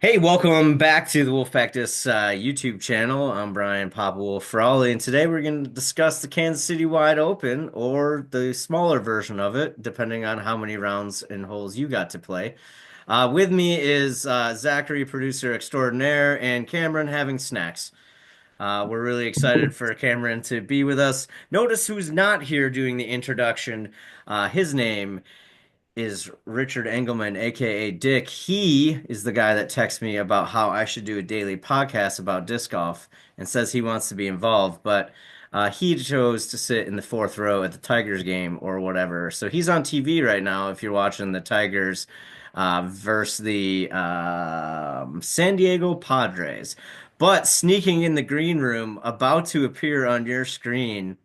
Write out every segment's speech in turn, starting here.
Hey, welcome back to the Wolfpackdiscs YouTube channel. I'm Brian Papa Wolf Frawley, and today we're going to discuss the Kansas City Wide Open, or the smaller version of it, depending on how many rounds and holes you got to play. With me is Zachary, producer extraordinaire, and Cameron having snacks. We're really excited for Cameron to be with us. Notice who's not here doing the introduction. His name is Richard Engelmann, aka Dick. He is the guy that texts me about how I should do a daily podcast about disc golf and says he wants to be involved, but he chose to sit in the fourth row at the Tigers game or whatever. So he's on TV right now if you're watching the Tigers versus the San Diego Padres. But sneaking in the green room, about to appear on your screen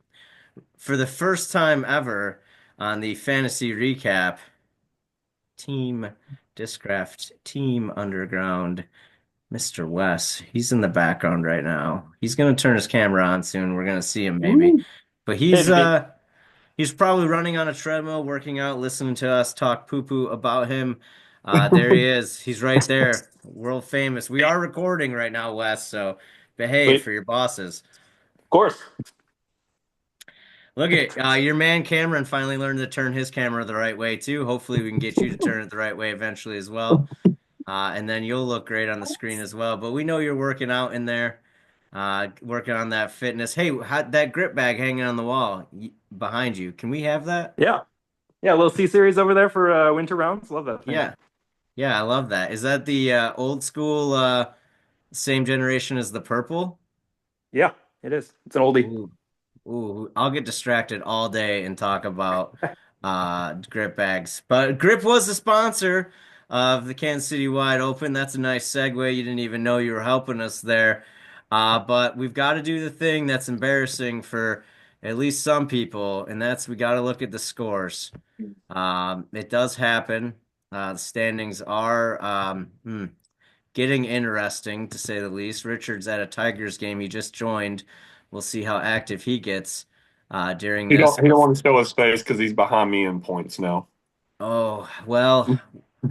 for the first time ever on the fantasy recap. Team Discraft, Team Underground, Mr. Wes. He's in the background right now. He's gonna turn his camera on soon. We're gonna see him maybe. Woo. But Hey, he's probably running on a treadmill, working out, listening to us talk poo-poo about him. There he is. He's right there. World famous. We are recording right now, Wes, so behave wait, for your bosses. of course. Look at your man Cameron finally learned to turn his camera the right way too. Hopefully we can get you to turn it the right way eventually as well. And then you'll look great on the screen as well. But we know you're working out in there, working on that fitness. Hey, that grip bag hanging on the wall behind you. Can we have that? Yeah. Yeah, a little C series over there for winter rounds. Love that thing. Yeah. Yeah, I love that. Is that the old school, same generation as the purple? Yeah, it is. It's an oldie. Ooh, ooh, I'll get distracted all day and talk about grip bags. But Grip was the sponsor of the Kansas City Wide Open. That's a nice segue. You didn't even know you were helping us there. But we've got to do the thing that's embarrassing for at least some people, and that's we got to look at the scores. It does happen. The standings are getting interesting, to say the least. Richard's at a Tigers game he just joined. We'll see how active he gets during He this. don't he don't want to show his face because he's behind me in points now. Oh, well,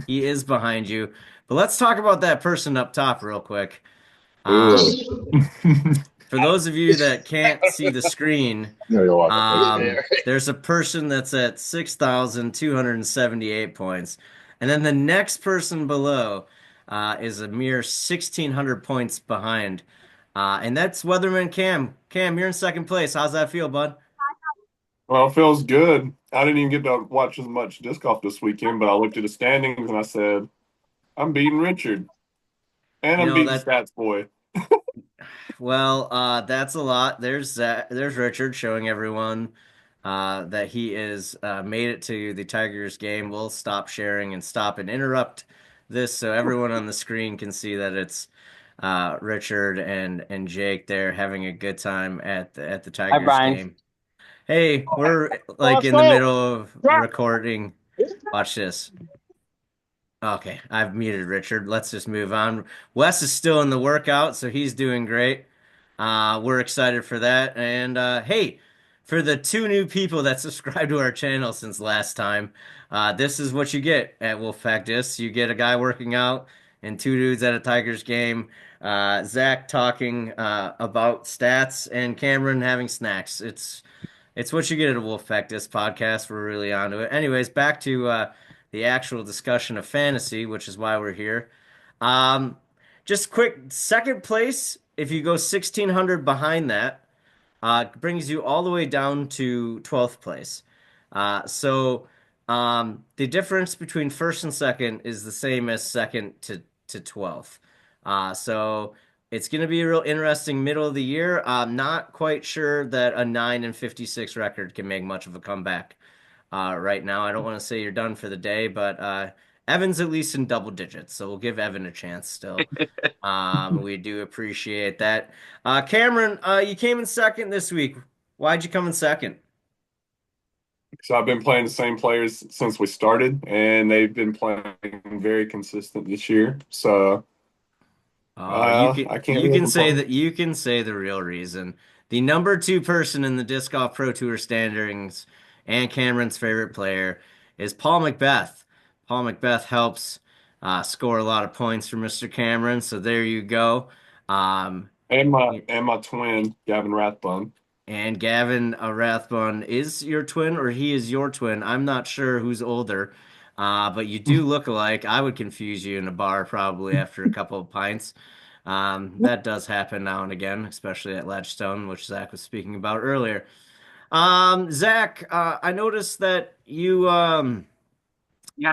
he is behind you. But let's talk about that person up top real quick. Ugh. Um, for those of you that can't see the screen, No, you're welcome. It's there. there's a person that's at 6,278 points. And then the next person below is a mere 1,600 points behind. And that's Weatherman Cam. Cam, you're in second place. How's that feel, bud? Well, it feels good. I didn't even get to watch as much disc golf this weekend, but I looked at the standings and I said, I'm beating Richard. And You I'm know beating that. Stats Boy. Well, that's a lot. There's Richard showing everyone that he is made it to the Tigers game. We'll stop sharing and stop and interrupt this so everyone on the screen can see that it's Richard and Jake there having a good time at the Hi, Tigers Brian. game. Hey, we're like in the middle of recording. Watch this. Okay, I've muted Richard. Let's just move on. Wes is still in the workout, so he's doing great. We're excited for that. And hey, for the two new people that subscribed to our channel since last time, this is what you get at Wolfpack Discs. You get a guy working out and two dudes at a Tigers game. Zach talking about stats and Cameron having snacks. It's what you get at a Wolfpack Disc podcast. We're really onto it. Anyways, back to the actual discussion of fantasy, which is why we're here. Um, just quick, second place, if you go 1,600 behind that, brings you all the way down to 12th place. The difference between first and second is the same as second to 12th. So it's going to be a real interesting middle of the year. I'm not quite sure that a 9-56 record can make much of a comeback right now. I don't want to say you're done for the day, but Evan's at least in double digits, so we'll give Evan a chance still. We do appreciate that. Cameron, you came in second this week. Why'd you come in second? So I've been playing the same players since we started, and they've been playing very consistent this year. So I can't You really can say complain. that you can say the real reason. The number two person in the Disc Golf Pro Tour standings and Cameron's favorite player is Paul Macbeth. Paul Macbeth helps Score a lot of points for Mr. Cameron. So there you go. Um, And my twin, Gavin Rathbun. and Gavin Rathbun is your twin or he is your twin. I'm not sure who's older, but you do look alike. I would confuse you in a bar probably after a couple of pints. That does happen now and again, especially at Ledgestone, which Zach was speaking about earlier. Zach, I noticed that You gotta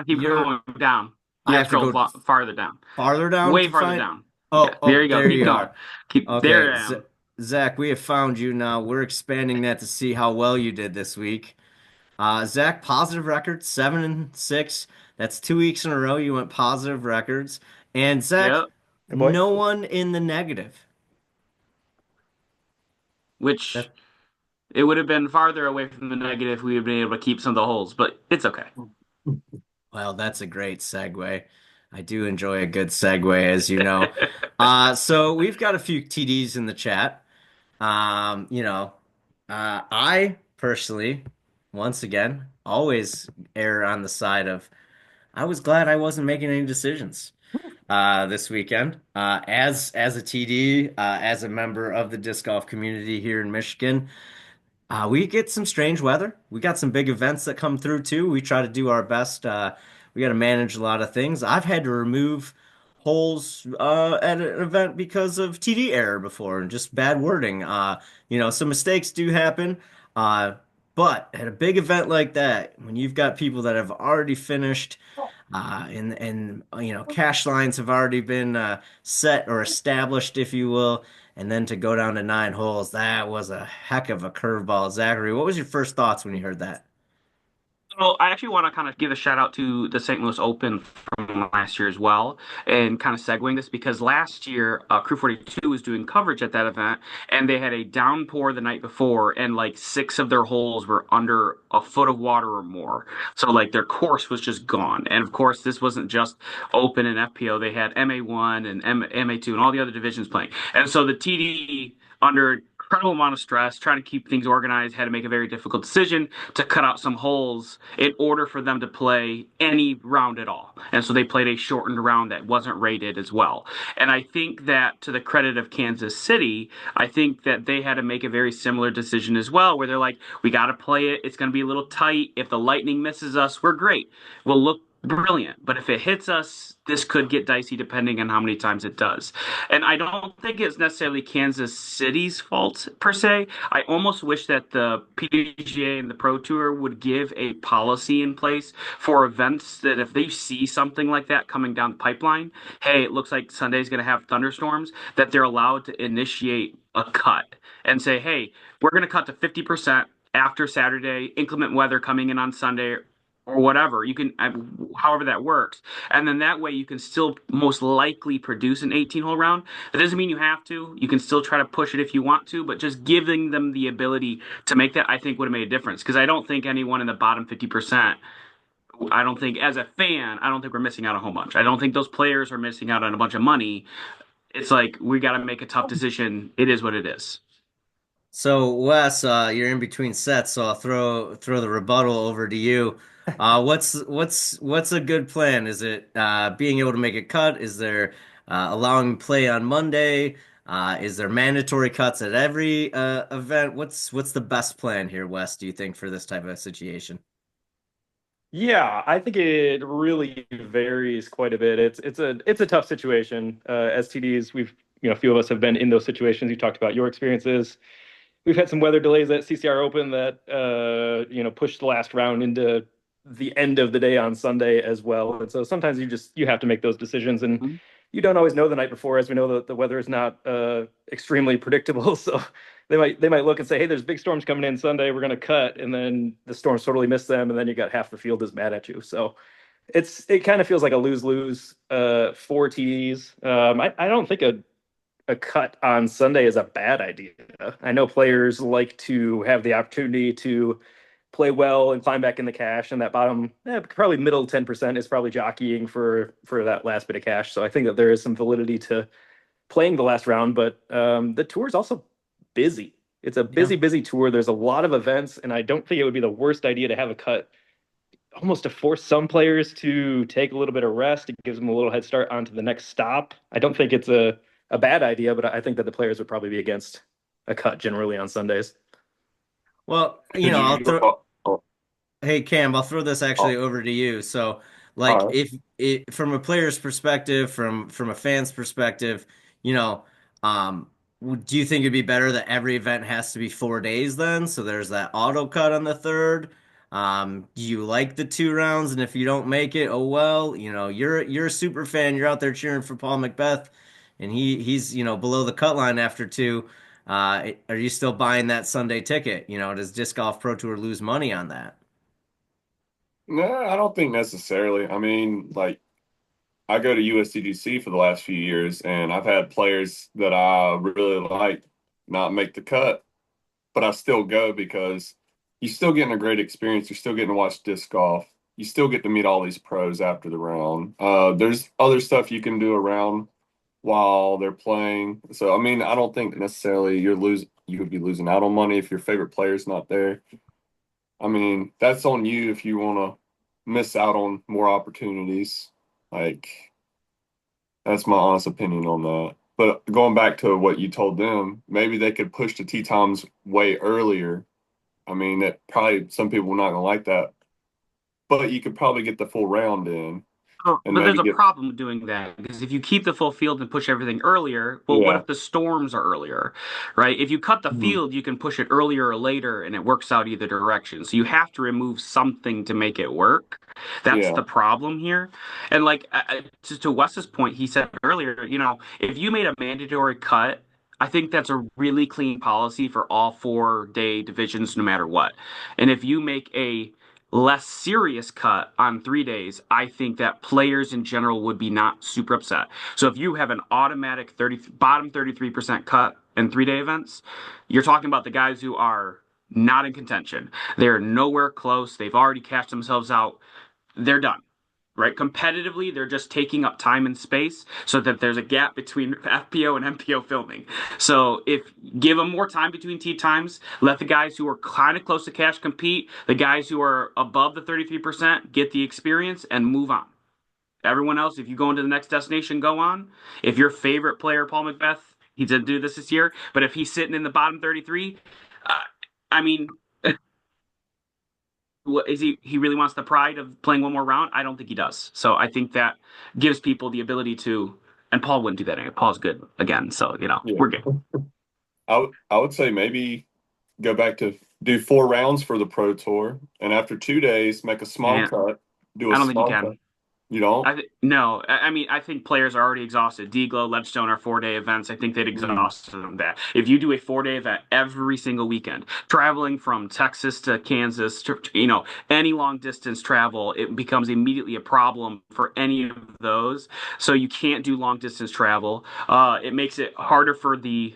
keep you're going down. You I gotta have to scroll go farther down. farther down Way to farther find. down. Yeah, Oh, there oh, you go. there Keep you going. are. There Okay, I am. Zach, we have found you now. We're expanding that to see how well you did this week. Zach, positive record, 7-6. That's 2 weeks in a row you went positive records. And Zach, Yep. Hey, boy. no one in the negative. Which That, it would have been farther away from the negative if we had been able to keep some of the holes, but it's okay. well, that's a great segue. I do enjoy a good segue, as you know. So we've got a few TDs in the chat. Um, you know, I personally, once again, always err on the side of I was glad I wasn't making any decisions this weekend. As a TD, as a member of the disc golf community here in Michigan, we get some strange weather. We got some big events that come through too. We try to do our best. We got to manage a lot of things. I've had to remove holes at an event because of TD error before and just bad wording. Some mistakes do happen. Uh, but at a big event like that, when you've got people that have already finished, and cash lines have already been set or established, if you will, and then to go down to 9 holes, that was a heck of a curveball. Zachary, what was your first thoughts when you heard that? So I actually want to kind of give a shout out to the St. Louis Open from last year as well, and kind of segueing this because last year Crew 42 was doing coverage at that event, and they had a downpour the night before, and like six of their holes were under a foot of water or more. So like their course was just gone. And of course, this wasn't just Open and FPO; they had MA1 and MA2 and all the other divisions playing. And so the TD under incredible amount of stress, trying to keep things organized, had to make a very difficult decision to cut out some holes in order for them to play any round at all. And so they played a shortened round that wasn't rated as well. And I think that to the credit of Kansas City, I think that they had to make a very similar decision as well, where they're like, we got to play it. It's going to be a little tight. If the lightning misses us, we're great. We'll look brilliant. But if it hits us, this could get dicey depending on how many times it does. And I don't think it's necessarily Kansas City's fault per se. I almost wish that the PGA and the Pro Tour would give a policy in place for events that if they see something like that coming down the pipeline, hey, it looks like Sunday's going to have thunderstorms, that they're allowed to initiate a cut and say, hey, we're going to cut to 50% after Saturday, inclement weather coming in on Sunday or whatever you can however that works, and then that way you can still most likely produce an 18-hole round. That doesn't mean you have to. You can still try to push it if you want to, but just giving them the ability to make that, I think, would have made a difference, because I don't think anyone in the bottom 50%, I don't think as a fan, I don't think we're missing out a whole bunch. I don't think those players are missing out on a bunch of money. It's like we got to make a tough decision. It is what it is. So, Wes, you're in between sets, so I'll throw the rebuttal over to you. What's a good plan? Is it being able to make a cut? Is there allowing play on Monday? Is there mandatory cuts at every event? What's the best plan here, Wes, do you think, for this type of situation? Yeah, I think it really varies quite a bit. It's a tough situation. As TDs, a few of us have been in those situations. You talked about your experiences. We've had some weather delays at CCR Open that pushed the last round into the end of the day on Sunday as well. And so sometimes you have to make those decisions, and Mhm. you don't always know the night before. As we know, that the weather is not extremely predictable. So they might look and say, hey, there's big storms coming in Sunday, we're going to cut, and then the storms totally miss them, and then you got half the field is mad at you. So it kind of feels like a lose-lose for TDs. I don't think a cut on Sunday is a bad idea. I know players like to have the opportunity to play well and climb back in the cash, and that bottom, probably middle 10% is probably jockeying for that last bit of cash. So I think that there is some validity to playing the last round, but the tour is also busy. It's a Yeah. busy tour. There's a lot of events, and I don't think it would be the worst idea to have a cut almost to force some players to take a little bit of rest. It gives them a little head start onto the next stop. I don't think it's a bad idea, but I think that the players would probably be against a cut generally on Sundays. Well, Did I'll you? throw. Oh, Hey Cam, I'll throw this actually oh, over to you. So, like, all right. if it from a player's perspective, from a fan's perspective, you know, um, do you think it'd be better that every event has to be 4 days then? So there's that auto cut on the third. Do you like the 2 rounds? And if you don't make it, oh well, you're a super fan. You're out there cheering for Paul Macbeth, and he's below the cut line after two. Are you still buying that Sunday ticket? Does Disc Golf Pro Tour lose money on that? No, I don't think necessarily. I mean, like I go to USDGC for the last few years, and I've had players that I really like not make the cut, but I still go because you're still getting a great experience. You're still getting to watch disc golf. You still get to meet all these pros after the round. There's other stuff you can do around while they're playing. So, I mean, I don't think necessarily you would be losing out on money if your favorite player's not there. I mean, that's on you if you want to miss out on more opportunities. Like, that's my honest opinion on that. But going back to what you told them, maybe they could push the tee times way earlier. I mean, that probably some people are not gonna like that, but you could probably get the full round in Oh, and but there's maybe a get, problem with doing that because if you keep the full field and push everything earlier, well, what yeah. if the storms are earlier, right? If you cut the Mhm. field, you can push it earlier or later and it works out either direction. So you have to remove something to make it work. That's Yeah. the problem here. And like to Wes's point, he said earlier, if you made a mandatory cut, I think that's a really clean policy for all 4-day divisions, no matter what. And if you make a less serious cut on 3 days, I think that players in general would be not super upset. So if you have an automatic 30 bottom 33% cut in 3-day events, you're talking about the guys who are not in contention. They're nowhere close. They've already cashed themselves out. They're done. Right? Competitively, they're just taking up time and space so that there's a gap between FPO and MPO filming. So if give them more time between tee times, let the guys who are kind of close to cash compete, the guys who are above the 33% get the experience and move on. Everyone else, if you go into the next destination, go on. If your favorite player, Paul Macbeth, he didn't do this year, but if he's sitting in the bottom 33, uh, I mean, is he really wants the pride of playing one more round? I don't think he does. So I think that gives people the ability to, and Paul wouldn't do that anyway. Paul's good again, so Yeah. we're good. I would say maybe go back to do 4 rounds for the Pro Tour, and after 2 days, make a small And cut, do a I don't think you small cut. can. You don't? No. I mean, I think players are already exhausted. D-Glow, Ledgestone are 4-day events. I think they'd Mm. exhaust them that. If you do a 4-day event every single weekend, traveling from Texas to Kansas, any long distance travel, it becomes immediately a problem for any of those. So you can't do long distance travel. It makes it harder for the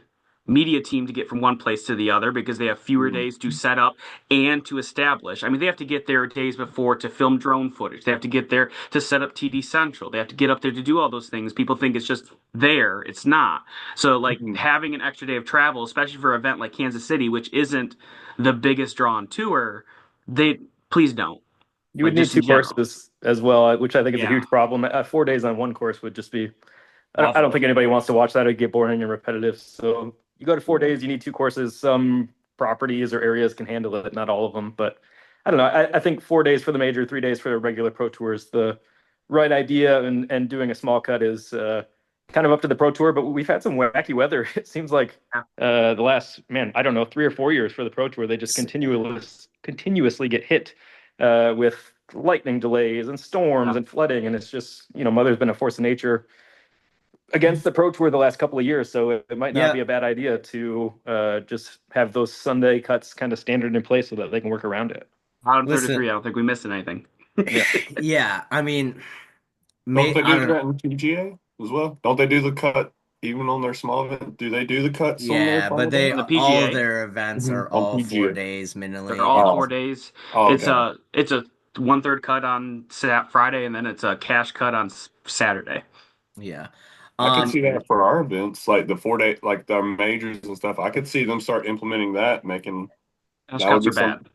media team to get from one place to the other because they have fewer Mm. days to set up and to establish. I mean, they have to get there days before to film drone footage. They have to get there to set up TD Central. They have to get up there to do all those things. People think it's just there. It's not. So, like, Mhm. having an extra day of travel, especially for an event like Kansas City, which isn't the biggest draw on tour, they please don't. You would Like, need just in two general. courses as well, which I think is a Yeah. huge problem. 4 days on one course would just be. I don't Awful. think anybody wants to watch that. It'd get boring and repetitive. So you go to 4 days, you need two courses. Some properties or areas can handle it, not all of them. But I don't know. I think 4 days for the major, 3 days for the regular pro tour is the right idea. And doing a small cut is kind of up to the pro tour. But we've had some wacky weather. It seems like Yeah. the last, man, I don't know, 3 or 4 years for the pro tour, they just continuously get hit with lightning delays and storms Yeah. and flooding. And it's just, mother's been a force of nature against the pro tour the last couple of years, so it might not be Yeah. a bad idea to just have those Sunday cuts kind of standard in place so that they can work around it. Bottom Listen, 33, I don't think we missed anything. Yeah. yeah, I mean, Don't they I do don't know. that in PGA as well? Don't they do the cut even on their small event? Do they do the cuts on their Yeah, small but event? On the all of PGA, their events Mhm. are On all four PGA. days they're minimally, all and 4 days. Oh, It's okay. a 1/3 cut on Friday, and then it's a cash cut on Saturday. yeah. I could Um, see that for our events, like the 4 day, like the majors and stuff. I could see them start implementing that, making Cash that would cuts be are some. bad.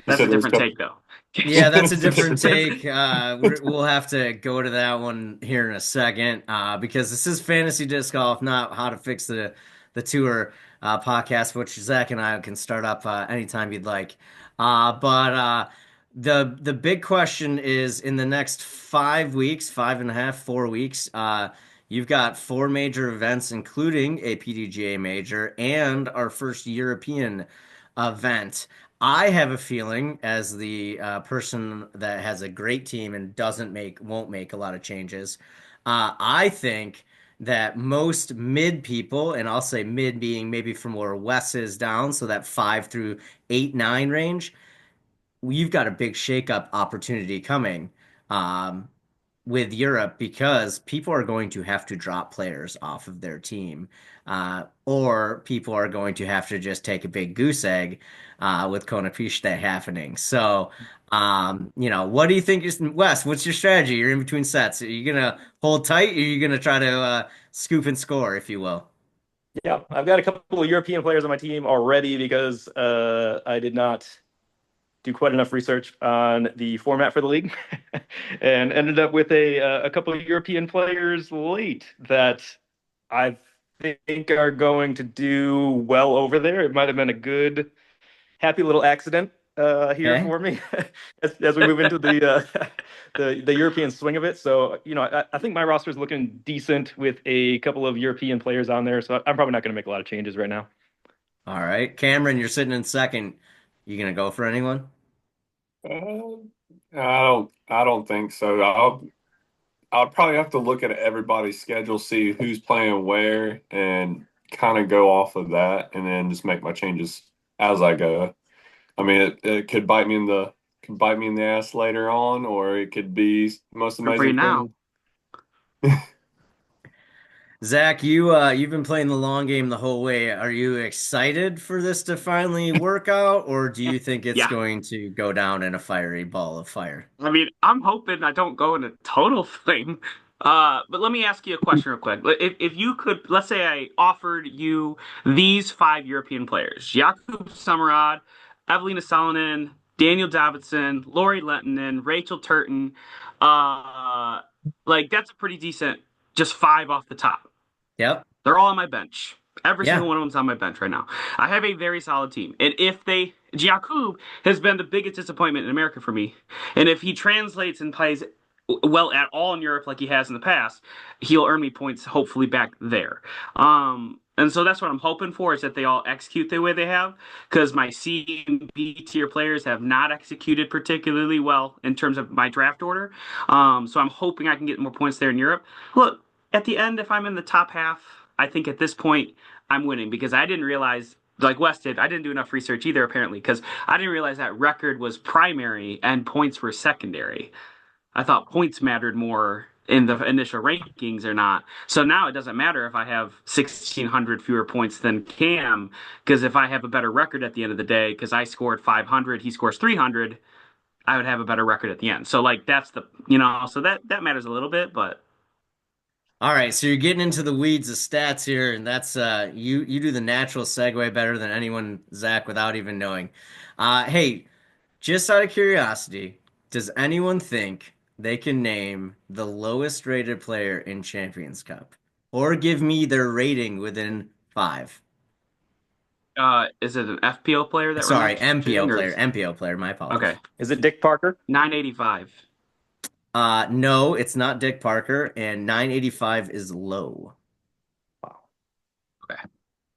You That's a said there's a different couple. take, though. Yeah, that's a different take. We'll have to go to that one here in a second, because this is fantasy disc golf, not how to fix the tour podcast, which Zach and I can start up anytime you'd like. But the big question is in the next 5 weeks, 5.5, 4 weeks, you've got four major events, including a PDGA major and our first European event. I have a feeling, as the person that has a great team and won't make a lot of changes, I think that most mid people, and I'll say mid being maybe from where Wes is down, so that 5 through 8, 9 range, you've got a big shakeup opportunity coming. Um, with Europe because people are going to have to drop players off of their team, or people are going to have to just take a big goose egg with Konopishte happening. So, what do you think is Wes? What's your strategy? You're in between sets. Are you gonna hold tight? Or are you gonna try to scoop and score, if you will? Yeah, I've got a couple of European players on my team already because I did not do quite enough research on the format for the league, and ended up with a couple of European players late that I think are going to do well over there. It might have been a good, happy little accident here Okay. for me as we move into the European swing of it. So I think my roster is looking decent with a couple of European players on there. So I'm probably not going to make a lot of changes right now. All right, Cameron, you're sitting in second. You gonna go for anyone? Uh, I don't think so. I'll probably have to look at everybody's schedule, see who's playing where, and kind of go off of that, and then just make my changes as I go. I mean, it could bite me in the ass later on, or it could be the most Good for you amazing now. thing. Zach, you've been playing the long game the whole way. Are you excited for this to finally work out, or do you think it's Yeah. going to go down in a fiery ball of fire? I mean, I'm hoping I don't go in a total flame. But let me ask you a question real quick. If you could, let's say I offered you these five European players: Jakub Samarad, Evelina Salonen, Daniel Davidson, Lori Lehtinen, Rachel Turton. Uh, like that's a pretty decent, just five off the top. Yep. They're all on my bench. Every single Yeah. one of them's on my bench right now. I have a very solid team. And if Jakub has been the biggest disappointment in America for me. And if he translates and plays well at all in Europe like he has in the past, he'll earn me points hopefully back there. And so that's what I'm hoping for is that they all execute the way they have because my C and B tier players have not executed particularly well in terms of my draft order. So I'm hoping I can get more points there in Europe. Look, at the end, if I'm in the top half, I think at this point I'm winning because I didn't realize, like Wes did, I didn't do enough research either, apparently, because I didn't realize that record was primary and points were secondary. I thought points mattered more in the initial rankings or not. So now it doesn't matter if I have 1,600 fewer points than Cam, because if I have a better record at the end of the day, because I scored 500, he scores 300, I would have a better record at the end. So like that's so that matters a little bit, but All right, so you're getting into the weeds of stats here, and that's you do the natural segue better than anyone, Zach, without even knowing. Hey, just out of curiosity, does anyone think they can name the lowest rated player in Champions Cup? Or give me their rating within 5? is it an FPO player that we're Sorry, mentioning, MPO or player, MPO player, my apologies. okay, Is it Dick Parker? 985. No, it's not Dick Parker, and 985 is low. Wow. Okay.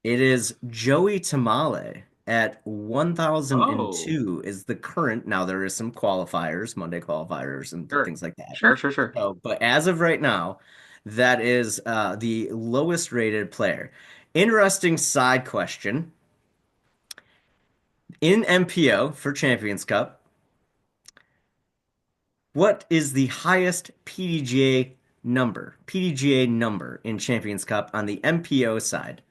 It is Joey Tamale at Oh, 1002 is the current. Now there is some qualifiers, Monday qualifiers and sure, things like that. sure. So, but as of right now, that is the lowest rated player. Interesting side question. In MPO for Champions Cup, what is the highest PDGA number in Champions Cup on the MPO side?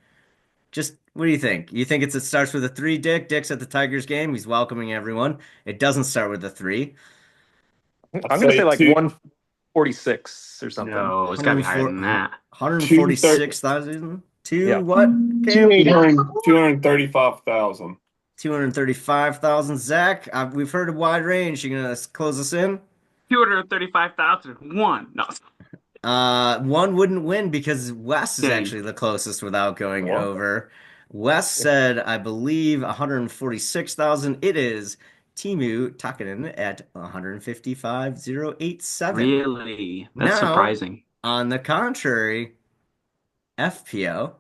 Just what do you think? You think it starts with a three, Dick? Dick's at the Tigers game. He's welcoming everyone. It doesn't start with a three. I'd I'm going to say say like 146 or something. No, it's got to be higher 104, than that. 230, 146,000 to Yeah. what, Cam? 235,000. 235,000. Zach, we've heard a wide range. You gonna close us in? 235,001. No, One wouldn't win because Wes is dang. actually the closest without going What? over. Wes said, I believe, 146,000. It is Timu Takanen at 155,087. Really? That's Now, surprising. on the contrary, FPO,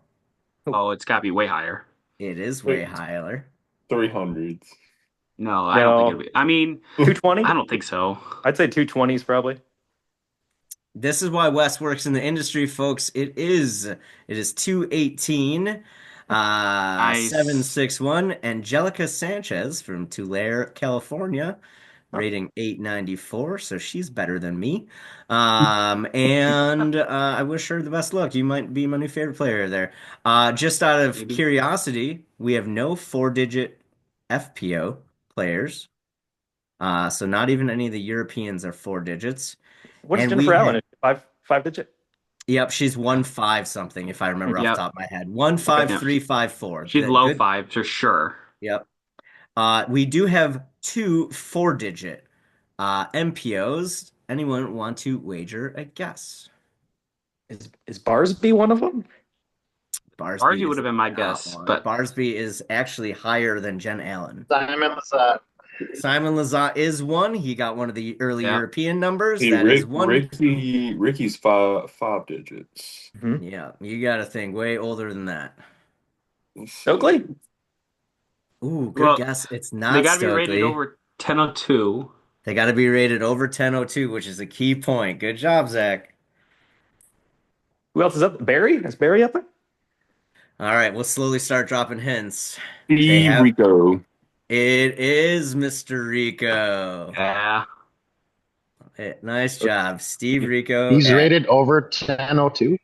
Oh, it's got to be way higher. it is way higher. 300s. No, I don't think it'll No, be. I mean, 220? I don't think so. I'd say 220s probably. This is why Wes works in the industry, folks. It is 218, Nice. 761. Angelica Sanchez from Tulare, California, Huh. rating 894, so she's better than me. And I wish her the best luck. You might be my new favorite player there. Just out of Maybe. curiosity, we have no four-digit FPO players. So not even any of the Europeans are four digits. What is And Jennifer we Allen? have Five digit? Yep, she's Yeah. 1-5 something, if I remember off the Yep. top of my head. One Okay. five Yeah. three five four. She's Good, low good. five for sure. Yep. We do have two four-digit MPOs. Anyone want to wager a guess? Is Barsby one of them? Barsby Barzy would is have been my not guess, one. but Barsby is actually higher than Jen Allen. Simon Lizotte. Simon Lizotte is one. He got one of the early yeah. European numbers. See, That is one. Ricky's five digits. Hmm. Yeah, you got to think way older than that. Let's see. Stokely? Ooh, good Well, guess. It's they not got to be rated Stokely. over 1002. They got to be rated over 1002, which is a key point. Good job, Zach. Who else is up? Barry? Is Barry up there? All right, we'll slowly start dropping hints. They Steve have Rico. it is Mr. Rico. Yeah. Nice job, Steve Rico. He's rated over 1002.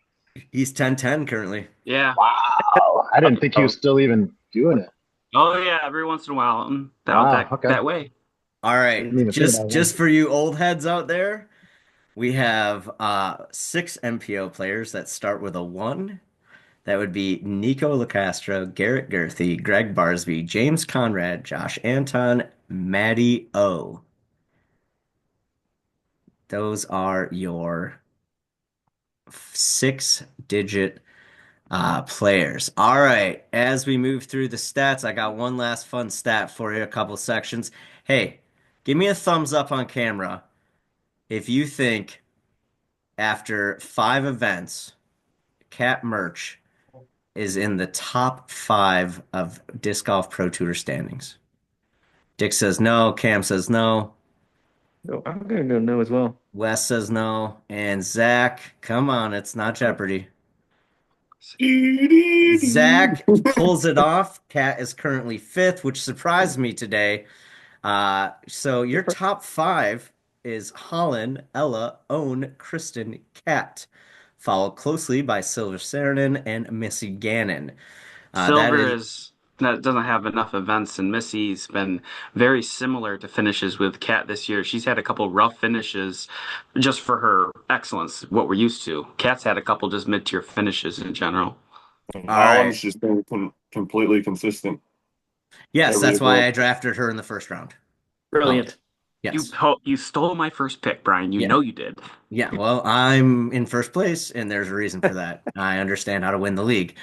He's 1010 currently. Yeah. Wow. I didn't think he was still even doing it. Oh yeah. Every once in a while, Wow, okay. that way. All right, Didn't even think just about just for you old heads out there, we have six MPO players that start with a one. That would be Nico Lacastro, Garrett Gerthy, Greg Barsby, James Conrad, Josh Anton, Maddie O. Those are your six-digit players. All right, as we move through the stats, I got one last fun stat for you, a couple sections. Hey, give me a thumbs up on camera if you think after 5 events, Cat Merch is in the top 5 of Disc Golf Pro Tour standings. Dick says no, Cam says no, Oh, I'm gonna go no as well. Wes says no, and Zach, come on, it's not Jeopardy. Zach pulls it off. Cat is currently fifth, which surprised me today. So your top 5 is Holland, Ella, Own, Kristen, Cat, followed closely by Silver Saarinen and Missy Gannon. That Silver is is that doesn't have enough events, and Missy's been very similar to finishes with Kat this year. She's had a couple rough finishes just for her excellence, what we're used to. Kat's had a couple just mid-tier finishes in general. And all right. Holland's just been completely consistent Yes, every that's why I event. drafted her in the first round. Brilliant. Yes. You stole my first pick, Brian. You Yeah. know you did. Yeah. Well, I'm in first place, and there's a reason for that. I understand how to win the league.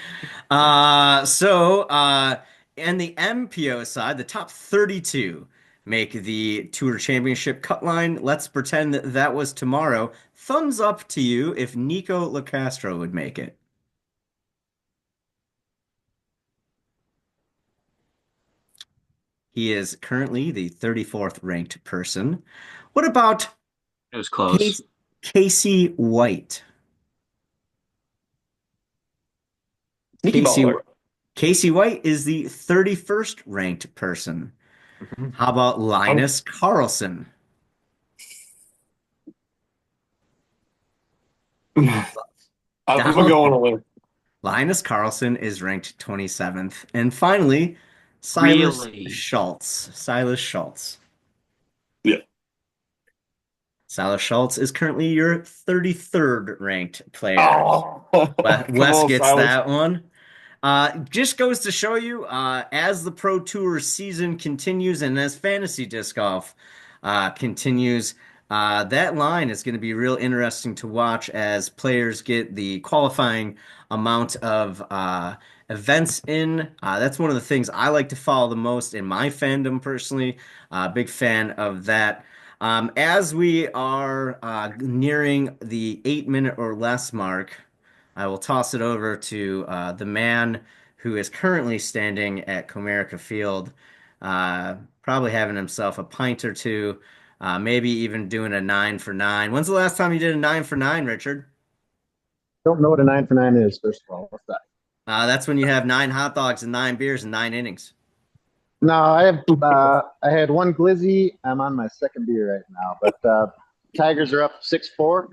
And the MPO side, the top 32 make the Tour Championship cut line. Let's pretend that that was tomorrow. Thumbs up to you if Nico Lacastro would make it. He is currently the 34th ranked person. What about It was close. Casey White? Sneaky Casey baller. Casey White is the 31st ranked person. Mhm. How about Linus Carlson? I'm Down. gonna go on a limb. Linus Carlson is ranked 27th. And finally, Silas Really? Schultz. Silas Schultz. Yeah. Silas Schultz is currently your 33rd ranked player. Oh, come Wes on, gets Silas. that one. Just goes to show you, as the Pro Tour season continues and as fantasy disc golf continues, that line is going to be real interesting to watch as players get the qualifying amount of events in. That's one of the things I like to follow the most in my fandom personally. Big fan of that. As we are nearing the 8 minute or less mark, I will toss it over to the man who is currently standing at Comerica Field, probably having himself a pint or two, maybe even doing a 9 for 9. When's the last time you did a 9 for 9, Richard? Don't know what a 9 for 9 is, first of all. What's that? That's when you have 9 hot dogs and 9 beers and 9 innings. No, I had one glizzy. I'm on my second beer right now, but Tigers are up 6-4.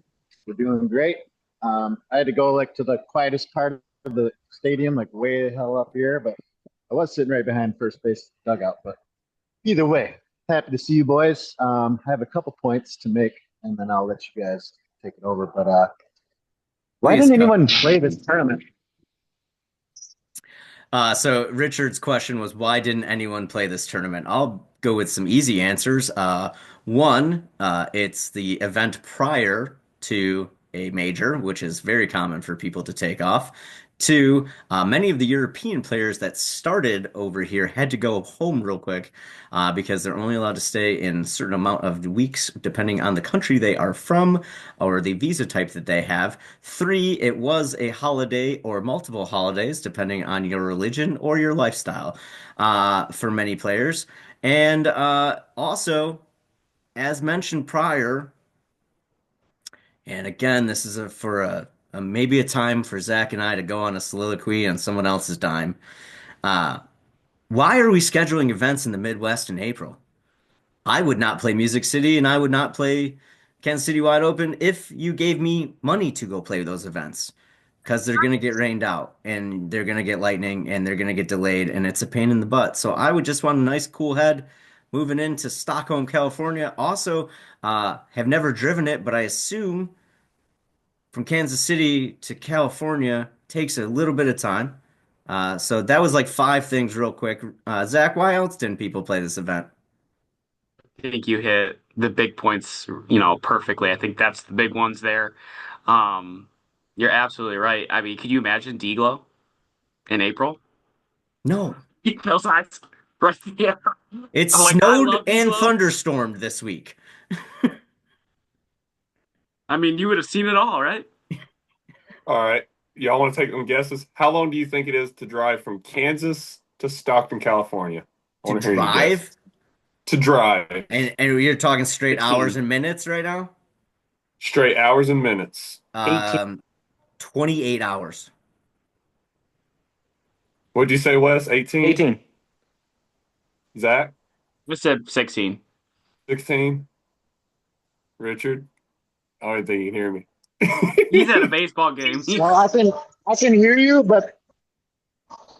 We're doing great. I had to go like to the quietest part of the stadium, like way the hell up here, but I was sitting right behind first base dugout. But either way, happy to see you boys. I have a couple points to make, and then I'll let you guys take it over. But why Please didn't go. anyone play this tournament? So Richard's question was, why didn't anyone play this tournament? I'll go with some easy answers. One, it's the event prior to a major, which is very common for people to take off. Two, many of the European players that started over here had to go home real quick because they're only allowed to stay in a certain amount of weeks depending on the country they are from or the visa type that they have. Three, it was a holiday or multiple holidays depending on your religion or your lifestyle for many players. And also, as mentioned prior, and again, this is for a maybe a time for Zach and I to go on a soliloquy on someone else's dime. Uh, why are we scheduling events in the Midwest in April? I would not play Music City and I would not play Kansas City Wide Open if you gave me money to go play those events because they're going to get rained out and they're going to get lightning and they're going to get delayed and it's a pain in the butt. So I would just want a nice, cool head moving into Stockholm, California. Also, have never driven it, but I assume from Kansas City to California takes a little bit of time. So that was like five things real quick. Zach, why else didn't people play this event? I think you hit the big points, perfectly. I think that's the big ones there. You're absolutely right. I mean, could you imagine Deglow in April? No. Those eyes right there. It I'm like, I snowed love and Deglow. thunderstormed this week. I mean, you would have seen it all, right? All right. Y'all want to take some guesses? How long do you think it is to drive from Kansas to Stockton, California? I To want to hear you drive? guess. To drive. And you're talking straight 16. hours and minutes right now? Straight hours and minutes. 28 hours. What'd you say, Wes? 18? 18. Zach? I said 16. 16? Richard? I don't think you can hear me. He's at a baseball game. Well, I can hear you, but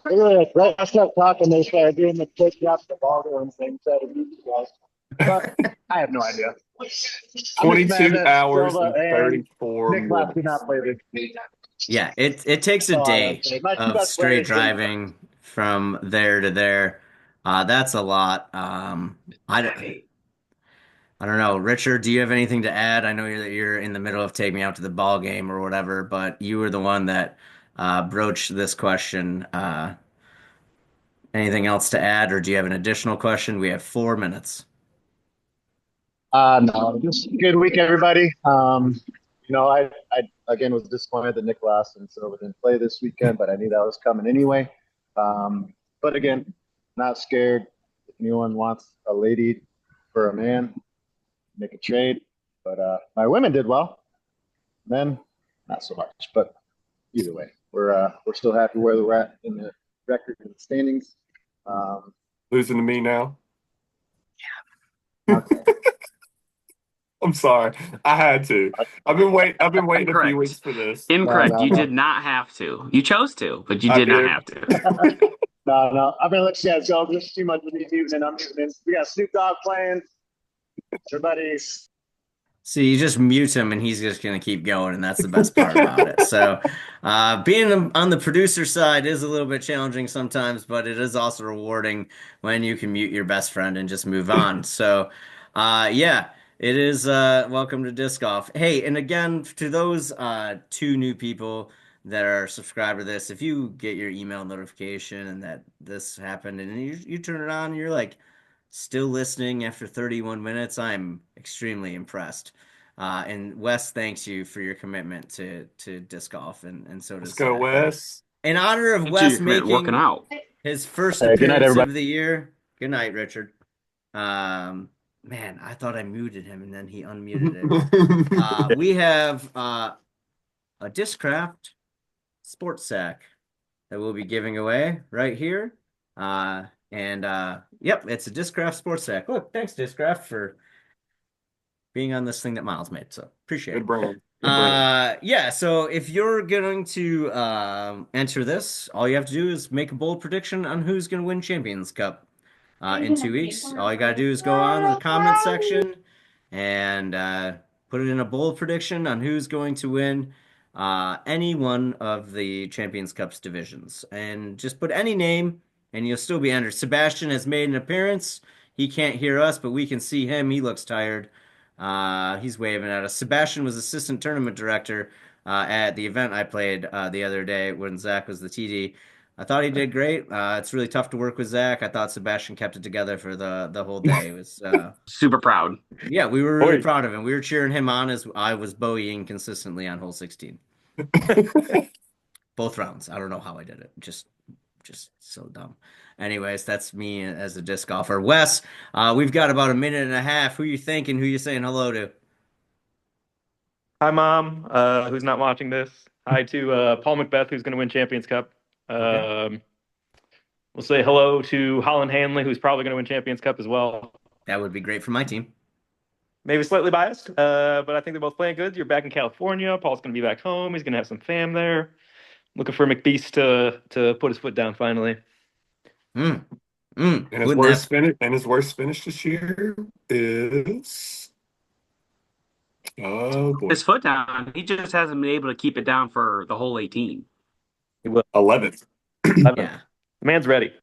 right I started talking, they started doing the push up the ball going thing, so you guys. But I have no idea. 22 hours Silva and 34 Nick Last minutes. did not play this game. Yeah, it takes a Oh, day that's it. My two of best straight players driving from there to there. That's a lot. I don't know. Richard, do you have anything to add? I know you're in the middle of taking me out to the ball game or whatever, but you were the one that broached this question. Anything else to add, or do you have an additional question? We have 4 minutes. No, just good week, everybody. I again was disappointed that Nick Last and Silva didn't play this weekend, but I knew that was coming anyway. But again, not scared. If anyone wants a lady for a man, make a trade. But my women did well. Men, not so much. But either way, we're still happy where we're at in the record and standings. Losing to me now? Okay. I'm sorry. I had to. I've been waiting a few weeks for this. Incorrect. No. You did not have to. You chose to, but you did not have to. No. I'm gonna let you guys go. Just too much of me muting and I'm muting. We got Snoop Dogg playing. Everybody's See, you just mute him and he's just going to keep going, and that's the best part about it. So, being on the producer side is a little bit challenging sometimes, but it is also rewarding when you can mute your best friend and just move on. So, yeah, it is welcome to Disc Golf. Hey, and again, to those two new people that are subscribed to this, if you get your email notification and that this happened and you turn it on and you're like still listening after 31 minutes, I'm extremely impressed. And Wes thanks you for your commitment to disc golf, and so Let's does go, Zach. Wes. In honor of Thanks to your Wes commitment working making out. his first Hey, good night, appearance everybody. of the year, good night, Richard. Man, I thought I muted him and then he unmuted it. We have a Discraft sports sack that we'll be giving away right here. Yep, it's a Discraft sports sack. Look, thanks Discraft for being on this thing that Miles made. So appreciate Good it. brand. Good brand. Yeah, so if you're going to enter this, all you have to do is make a bold prediction on who's going to win Champions Cup in 2 weeks. All you got to do is go on to the comments section and put it in a bold prediction on who's going to win any one of the Champions Cup's divisions. And just put any name and you'll still be entered. Sebastian has made an appearance. He can't hear us, but we can see him. He looks tired. He's waving at us. Sebastian was assistant tournament director at the event I played the other day when Zach was the TD. I thought he did great. It's really tough to work with Zach. I thought Sebastian kept it together for the whole day. It was Super proud. yeah, we were really Oi. proud of him. We were cheering him on as I was bogeying consistently on hole 16. Both rounds. I don't know how I did it. Just so dumb. Anyways, that's me as a disc golfer. Wes, we've got about a minute and a half. Who you thinking? Who you saying hello to? Hi, Mom, who's not watching this. Hi to Paul Macbeth, who's going to win Champions Cup. Okay. We'll say hello to Holland Hanley, who's probably going to win Champions Cup as well. That would be great for my team. Maybe slightly biased, but I think they're both playing good. You're back in California. Paul's going to be back home. He's going to have some fam there. Looking for McBeast to put his foot down finally. Mm. And his Wouldn't worst that finish. And his worst finish this year is. Oh boy, His foot down. He just hasn't been able to keep it down for the whole 18. He will. 11th. yeah. The man's ready.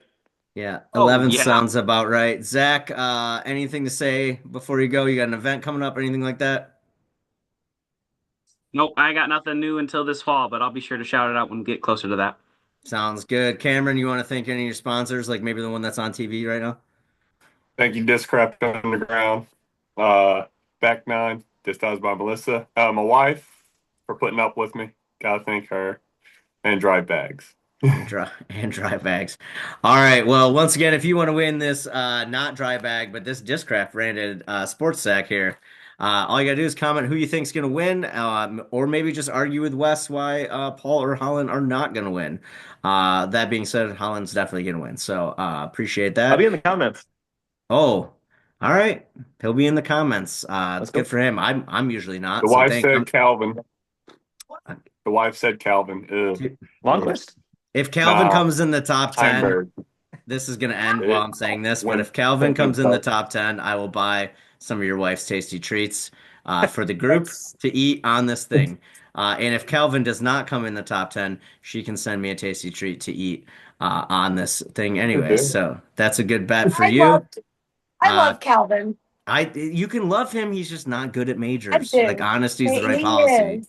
Yeah. Oh, 11 yeah. sounds about right. Zach, anything to say before you go? You got an event coming up or anything like that? Nope, I got nothing new until this fall, but I'll be sure to shout it out when we get closer to that. Sounds good. Cameron, you want to thank any of your sponsors, like maybe the one that's on TV right now? Thank you, Discraft Underground. Back nine. This time's by Melissa. My wife for putting up with me. Gotta thank her. And Drive Bags. And dry bags. All right. Well, once again, if you want to win this not dry bag, but this Discraft branded sports sack here, all you gotta do is comment who you think's gonna win, or maybe just argue with Wes why Paul or Holland are not gonna win. That being said, Holland's definitely gonna win. So appreciate I'll that. be in the comments. Oh, all right. He'll be in the comments. Let's It's go. good for him. I'm usually The not. So wife thank said Calvin. The wife said Calvin. Ew. Long list. if Calvin Nah, comes in the top 10, Heimberg. this is going to end while I'm saying this, but When- if Calvin comes in the top 10, I will buy some of your wife's tasty treats for the group to eat on this thing. And if Calvin does not come in the top 10, she can send me a tasty treat to eat on this thing anyway. So that's a good bet for you. I love Calvin. You can love him. He's just not good at I majors. do. Like honesty is the right He policy. is.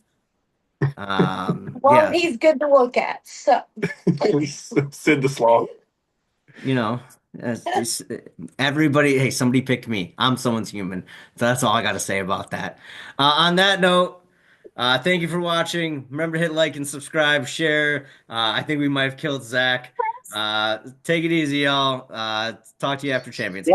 Well, Yeah, he's good to look at. So Sid the Sloth. you know, everybody. Hey, somebody picked me. I'm someone's human. So that's all I got to say about that. On that note, thank you for watching. Remember to hit like and subscribe, share. I think we might have killed Zach. Take it easy, y'all. Talk to you after Champions.